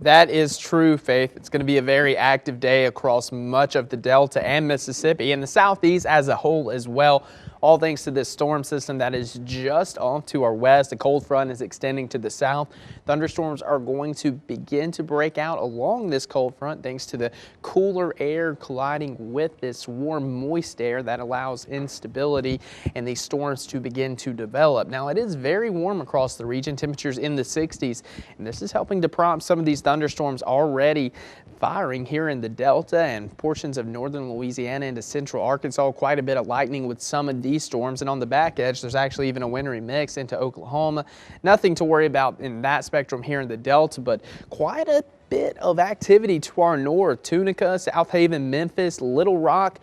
That is true, Faith. It's going to be a very active day across much of the Delta and Mississippi and the Southeast as a whole as well. All thanks to this storm system that is just off to our west. The cold front is extending to the south. Thunderstorms are going to begin to break out along this cold front thanks to the cooler air colliding with this warm, moist air that allows instability and these storms to begin to develop. Now, it is very warm across the region, temperatures in the 60s, and this is helping to prompt some of these thunderstorms already firing here in the Delta and portions of northern Louisiana into central Arkansas. Quite a bit of lightning with some of these storms, and on the back edge there's actually even a wintry mix into Oklahoma. Nothing to worry about in that spectrum here in the Delta, but quite a bit of activity to our north. Tunica, South Haven, Memphis, Little Rock.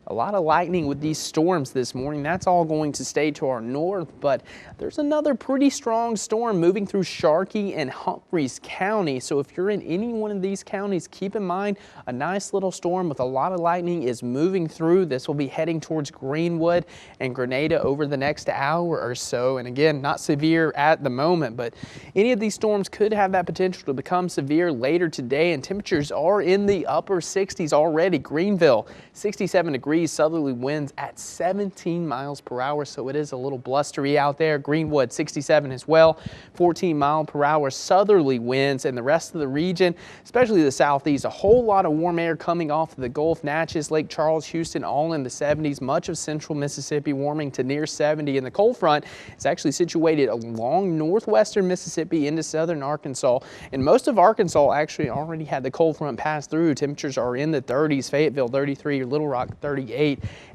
A lot of lightning with these storms this morning. That's all going to stay to our north, but there's another pretty strong storm moving through Sharkey and Humphreys County. So if you're in any one of these counties, keep in mind a nice little storm with a lot of lightning is moving through. This will be heading towards Greenwood and Grenada over the next hour or so. And again, not severe at the moment, but any of these storms could have that potential to become severe later today. And temperatures are in the upper 60s already. Greenville, 67 degrees. Southerly winds at 17 miles per hour, so it is a little blustery out there. Greenwood 67 as well, 14 mile per hour southerly winds, and the rest of the region, especially the southeast, a whole lot of warm air coming off of the Gulf, Natchez, Lake Charles, Houston, all in the 70s. Much of central Mississippi warming to near 70, and the cold front is actually situated along northwestern Mississippi into southern Arkansas, and most of Arkansas actually already had the cold front pass through. Temperatures are in the 30s, Fayetteville 33, Little Rock 38.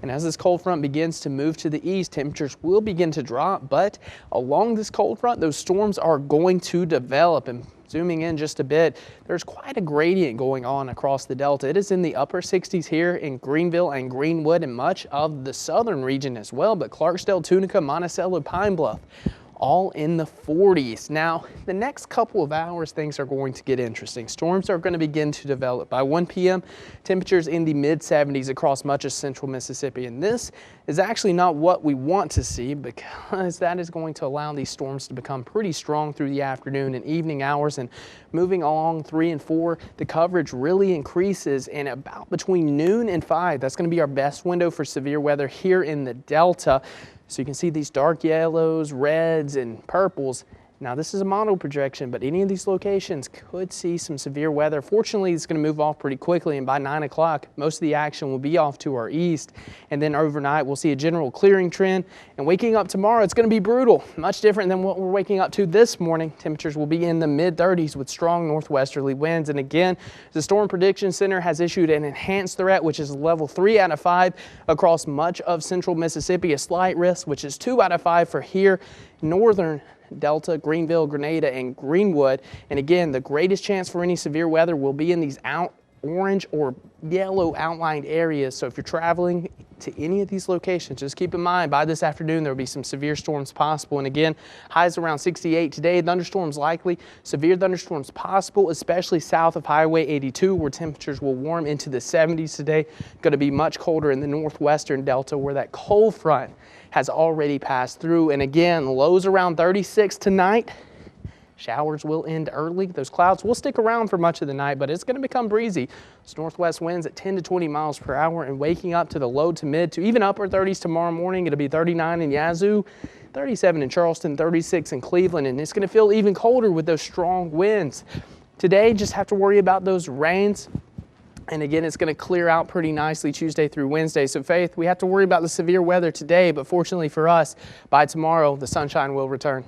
And as this cold front begins to move to the east, temperatures will begin to drop, but along this cold front, those storms are going to develop. And zooming in just a bit, there's quite a gradient going on across the Delta. It is in the upper 60s here in Greenville and Greenwood and much of the southern region as well, but Clarksdale, Tunica, Monticello, Pine Bluff, all in the 40s. Now, the next couple of hours, things are going to get interesting. Storms are going to begin to develop. By 1 p.m., temperatures in the mid-70s across much of central Mississippi. And this is actually not what we want to see, because that is going to allow these storms to become pretty strong through the afternoon and evening hours. And moving along 3 and 4, the coverage really increases, and about between noon and 5, that's going to be our best window for severe weather here in the Delta. So you can see these dark yellows, reds, and purples. Now, this is a model projection, but any of these locations could see some severe weather. Fortunately, it's going to move off pretty quickly, and by 9 o'clock, most of the action will be off to our east. And then overnight, we'll see a general clearing trend. And waking up tomorrow, it's going to be brutal, much different than what we're waking up to this morning. Temperatures will be in the mid-30s with strong northwesterly winds. And again, the Storm Prediction Center has issued an enhanced threat, which is level 3 out of 5 across much of central Mississippi, a slight risk, which is 2 out of 5 for here, northern Delta, Greenville, Grenada, and Greenwood. And again, the greatest chance for any severe weather will be in these orange or yellow outlined areas. So if you're traveling to any of these locations, just keep in mind by this afternoon there will be some severe storms possible. And again, highs around 68 today. Thunderstorms likely, severe thunderstorms possible, especially south of Highway 82, where temperatures will warm into the 70s today. Going to be much colder in the northwestern Delta, where that cold front has already passed through. And again, lows around 36 tonight. Showers will end early. Those clouds will stick around for much of the night, but it's going to become breezy. It's northwest winds at 10 to 20 miles per hour, and waking up to the low to mid to even upper 30s tomorrow morning. It'll be 39 in Yazoo, 37 in Charleston, 36 in Cleveland, and it's going to feel even colder with those strong winds. Today, just have to worry about those rains. And again, it's going to clear out pretty nicely Tuesday through Wednesday. So, Faith, we have to worry about the severe weather today, but fortunately for us, by tomorrow, the sunshine will return.